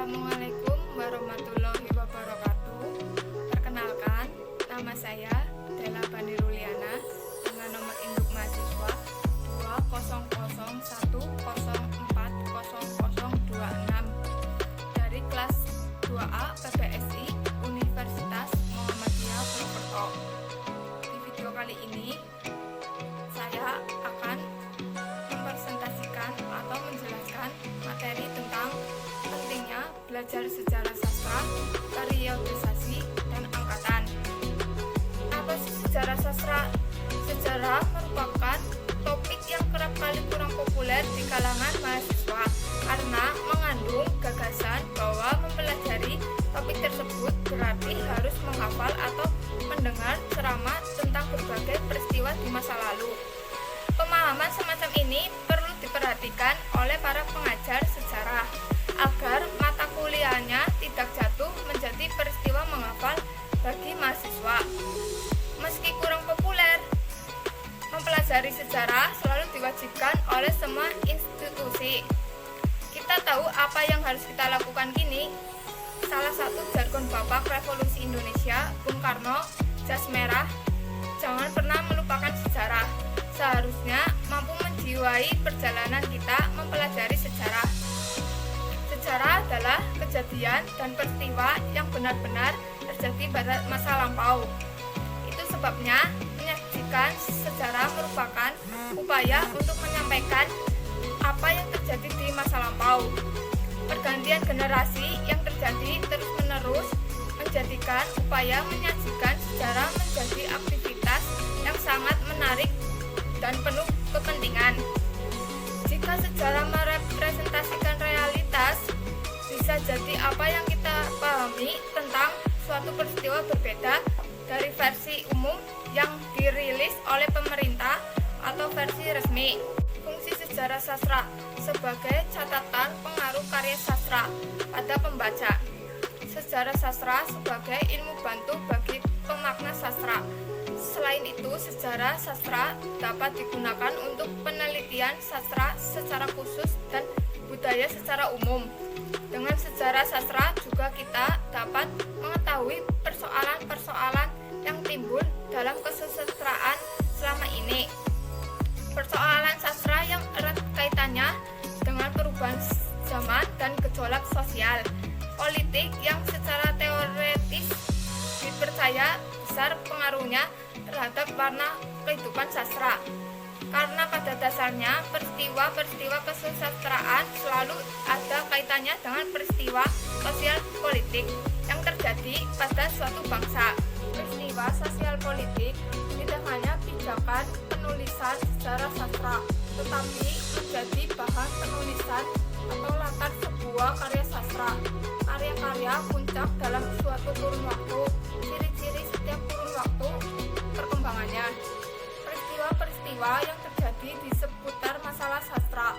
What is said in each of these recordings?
Assalamualaikum warahmatullahi wabarakatuh. Perkenalkan, nama saya Dela Bani Ruliana dengan nomor induk mahasiswa 20110404026 dari kelas 2A PBSI Universitas Muhammadiyah Purwokerto. Di video kali ini saya akan mempresentasikan atau menjelaskan materi tentang pentingnya belajar sejarah sastra, periodisasi, dan angkatan. Apa sih sejarah sastra? Sejarah merupakan topik yang kerap kali kurang populer di kalangan mahasiswa karena mengandung gagasan bahwa mempelajari topik tersebut berarti harus menghafal atau mendengar ceramah tentang berbagai peristiwa di masa lalu. Pemahaman semacam ini perlu diperhatikan oleh para pengajar sejarah agar mata kuliahnya tidak jatuh menjadi peristiwa menghafal bagi mahasiswa. Meski kurang populer, mempelajari sejarah selalu diwajibkan oleh semua institusi. Kita tahu apa yang harus kita lakukan kini. Salah satu jargon Bapak Revolusi Indonesia, Bung Karno, jas merah, jangan pernah melupakan sejarah. Seharusnya mampu menjiwai perjalanan kita mempelajari sejarah. Sejarah adalah kejadian dan peristiwa yang benar-benar terjadi pada masa lampau. Itu sebabnya menyajikan sejarah merupakan upaya untuk menyampaikan apa yang terjadi di masa lampau. Pergantian generasi yang terjadi terus-menerus menjadikan upaya menyajikan sejarah menjadi aktivitas yang sangat menarik dan penuh kepentingan. Jika sejarah merepresentasikan realitas, bisa jadi apa yang kita pahami tentang suatu peristiwa berbeda dari versi umum yang dirilis oleh pemerintah atau versi resmi. Fungsi sejarah sastra sebagai catatan pengaruh karya sastra pada pembaca. Sejarah sastra sebagai ilmu bantu bagi pemakna sastra. Selain itu, sejarah sastra dapat digunakan untuk penelitian sastra secara khusus dan budaya secara umum. Dengan sejarah sastra juga kita dapat mengetahui persoalan-persoalan yang timbul dalam kesusastraan selama ini. Persoalan sastra yang erat kaitannya dengan perubahan zaman dan gejolak sosial, politik yang secara teoretis dipercaya besar pengaruhnya terhadap warna kehidupan sastra. Karena pada dasarnya peristiwa-peristiwa kesusastraan selalu ada kaitannya dengan peristiwa sosial politik yang terjadi pada suatu bangsa. Peristiwa sosial politik tidak hanya pijakan penulisan sejarah sastra, tetapi menjadi bahan penulisan atau latar sebuah karya sastra. Karya-karya puncak dalam suatu kurun waktu, ciri-ciri setiap kurun waktu, perkembangannya. Peristiwa-peristiwa yang terjadi di seputar masalah sastra.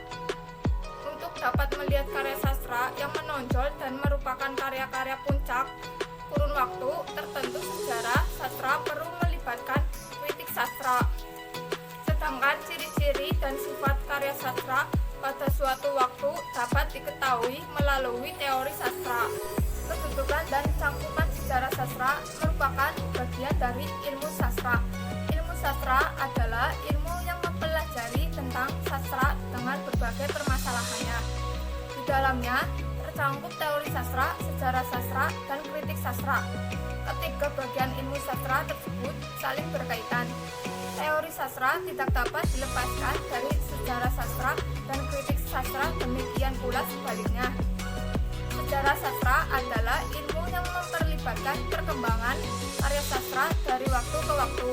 Untuk dapat melihat karya sastra yang menonjol dan merupakan karya-karya puncak kurun waktu tertentu, sejarah sastra perlu melibatkan kritik sastra. Sedangkan ciri-ciri dan sifat karya sastra pada suatu waktu dapat diketahui melalui teori sastra. Kedudukan dan cangkupan sejarah sastra merupakan bagian dari ilmu sastra. Ilmu sastra adalah ilmu yang mempelajari tentang sastra dengan berbagai permasalahannya. Di dalamnya tercangkup teori sastra, sejarah sastra, dan kritik sastra. Ketiga bagian ilmu sastra tersebut saling berkaitan. Teori sastra tidak dapat dilepaskan dari sejarah sastra dan kritik sastra, demikian pula sebaliknya. Sejarah sastra adalah ilmu yang memperlibatkan perkembangan karya sastra dari waktu ke waktu.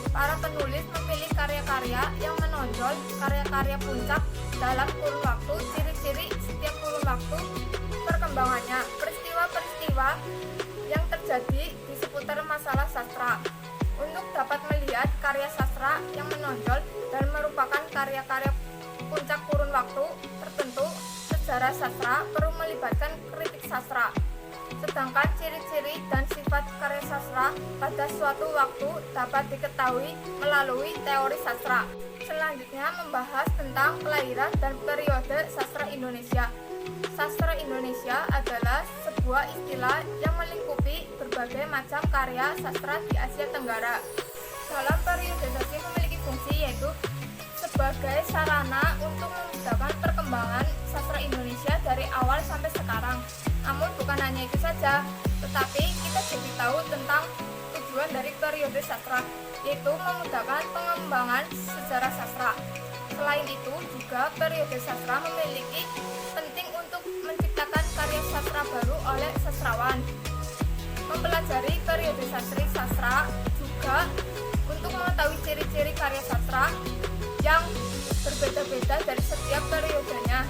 Para penulis memilih karya-karya yang menonjol, karya-karya puncak dalam kurun waktu, ciri-ciri setiap kurun waktu, perkembangannya, peristiwa-peristiwa yang terjadi di seputar masalah sastra. Untuk dapat melihat karya sastra yang menonjol dan merupakan karya-karya puncak kurun waktu tertentu, sejarah sastra perlu melibatkan kritik sastra. Sedangkan ciri-ciri dan sifat karya sastra pada suatu waktu dapat diketahui melalui teori sastra. Selanjutnya membahas tentang kelahiran dan periode sastra Indonesia. Sastra Indonesia adalah sebuah istilah yang melingkupi berbagai macam karya sastra di Asia Tenggara. Dalam periodisasi memiliki fungsi yaitu sebagai sarana untuk memudahkan perkembangan sastra Indonesia dari awal sampai sekarang. Namun bukan hanya itu saja, tetapi kita jadi tahu tentang tujuan dari periode sastra, yaitu memudahkan pengembangan sejarah sastra. Selain itu juga periode sastra memiliki penting untuk menciptakan karya sastra baru oleh sastrawan. Mempelajari periode sastra juga untuk mengetahui ciri-ciri karya sastra yang berbeda-beda dari setiap periodenya.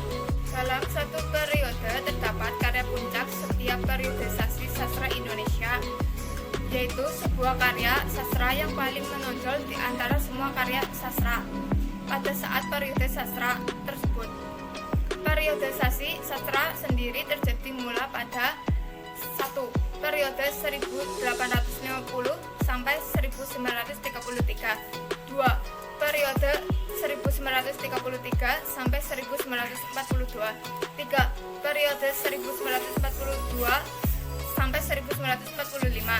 Dalam satu periode terdapat karya puncak setiap periodisasi sastra Indonesia, yaitu sebuah karya sastra yang paling menonjol di antara semua karya sastra pada saat periode sastra tersebut. Periodisasi sastra sendiri terjadi mula pada 1. Periode 1850 sampai 1933. 2. Periode 1933 sampai 1942. 3. Periode 1942 sampai 1945.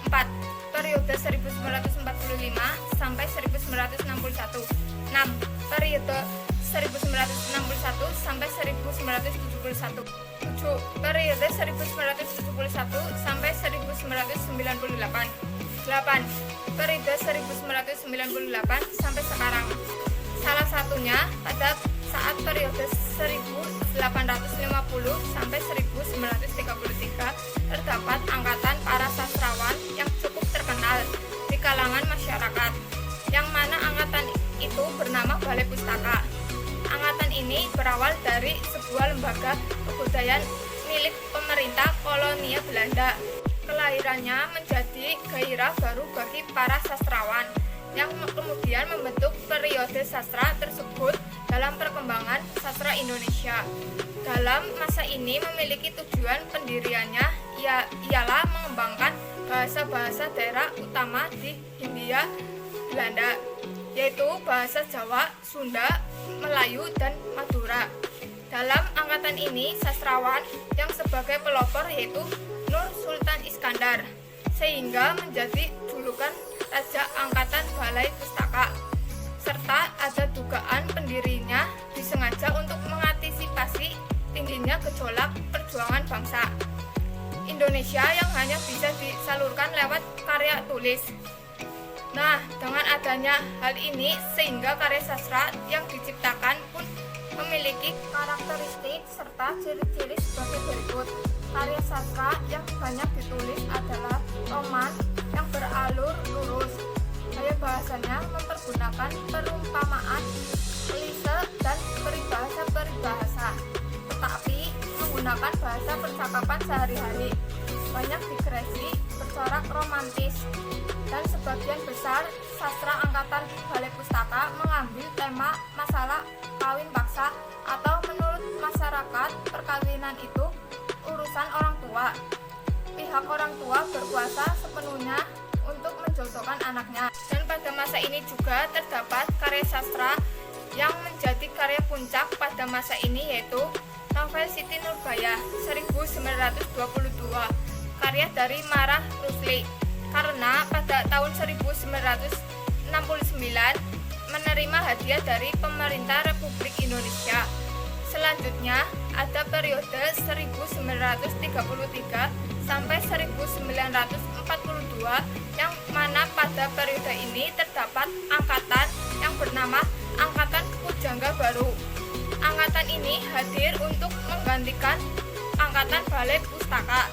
4. Periode 1945 sampai 1961. 6. Periode 1961 sampai 1971. 7. Periode 1971 sampai 1998. 8. Periode 1998 sampai sekarang. Salah satunya pada saat periode 1850 sampai 1933 terdapat angkatan para sastrawan yang cukup terkenal di kalangan masyarakat, yang mana angkatan itu bernama Balai Pustaka. Angkatan ini berawal dari sebuah lembaga kebudayaan milik pemerintah kolonial Belanda. Kelahirannya menjadi gairah baru bagi para sastrawan yang kemudian membentuk periode sastra tersebut dalam perkembangan sastra Indonesia. Dalam masa ini memiliki tujuan pendiriannya ialah mengembangkan bahasa-bahasa daerah utama di Hindia Belanda, yaitu bahasa Jawa, Sunda, Melayu, dan Madura. Dalam angkatan ini sastrawan yang sebagai pelopor yaitu Nur Sultan Iskandar, sehingga menjadi julukan Raja Angkatan Balai Pustaka, serta ada dugaan pendirinya disengaja untuk mengantisipasi tingginya gejolak perjuangan bangsa Indonesia yang hanya bisa disalurkan lewat karya tulis. Nah, dengan adanya hal ini sehingga karya sastra yang diciptakan pun memiliki karakteristik serta ciri-ciri sebagai berikut. Karya sastra yang banyak ditulis adalah roman yang beralur lurus. Gaya bahasanya mempergunakan perumpamaan, klise, dan peribahasa-peribahasa, tetapi menggunakan bahasa percakapan sehari-hari. Banyak digresi, bercorak romantis, dan sebagian besar sastra angkatan Balai Pustaka mengambil tema masalah kawin paksa, atau menurut masyarakat perkawinan itu urusan orang tua. Pihak orang tua berkuasa sepenuhnya untuk menjodohkan anaknya. Dan pada masa ini juga terdapat karya sastra yang menjadi karya puncak pada masa ini, yaitu novel Siti Nurbaya 1922, karya dari Marah Rusli. Karena pada tahun 1969 menerima hadiah dari pemerintah Republik Indonesia. Selanjutnya ada periode 1933 sampai 1942, yang mana pada periode ini terdapat angkatan yang bernama Angkatan Pujangga Baru. Angkatan ini hadir untuk menggantikan Angkatan Balai Pustaka.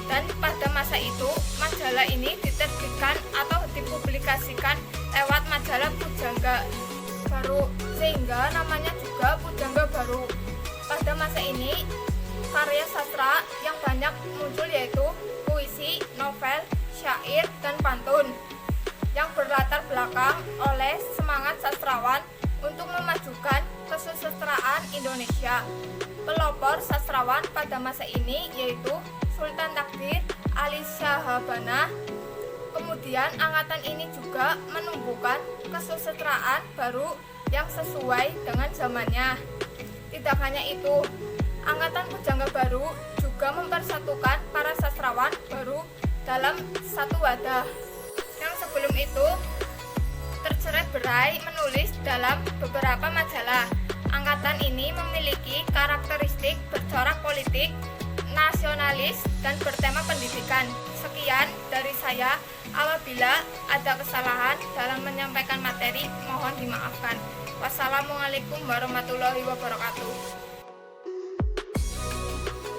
Dan pada masa itu majalah ini diterbitkan atau dipublikasikan lewat majalah Pujangga Baru, sehingga namanya juga Pujangga Baru. Pada masa ini karya sastra yang banyak muncul yaitu puisi, novel, syair, dan pantun, yang berlatar belakang oleh semangat sastrawan untuk memajukan kesusastraan Indonesia. Pelopor sastrawan pada masa ini yaitu Sultan Takdir Ali Syahabana. Kemudian angkatan ini juga menumbuhkan kesusastraan baru yang sesuai dengan zamannya. Tidak hanya itu, Angkatan Pujangga Baru juga mempersatukan para sastrawan baru dalam satu wadah. Yang sebelum itu tercerai-berai menulis dalam beberapa majalah. Angkatan ini memiliki karakteristik bercorak politik, nasionalis, dan bertema pendidikan. Sekian dari saya. Apabila ada kesalahan dalam menyampaikan materi, mohon dimaafkan. Wassalamualaikum warahmatullahi wabarakatuh.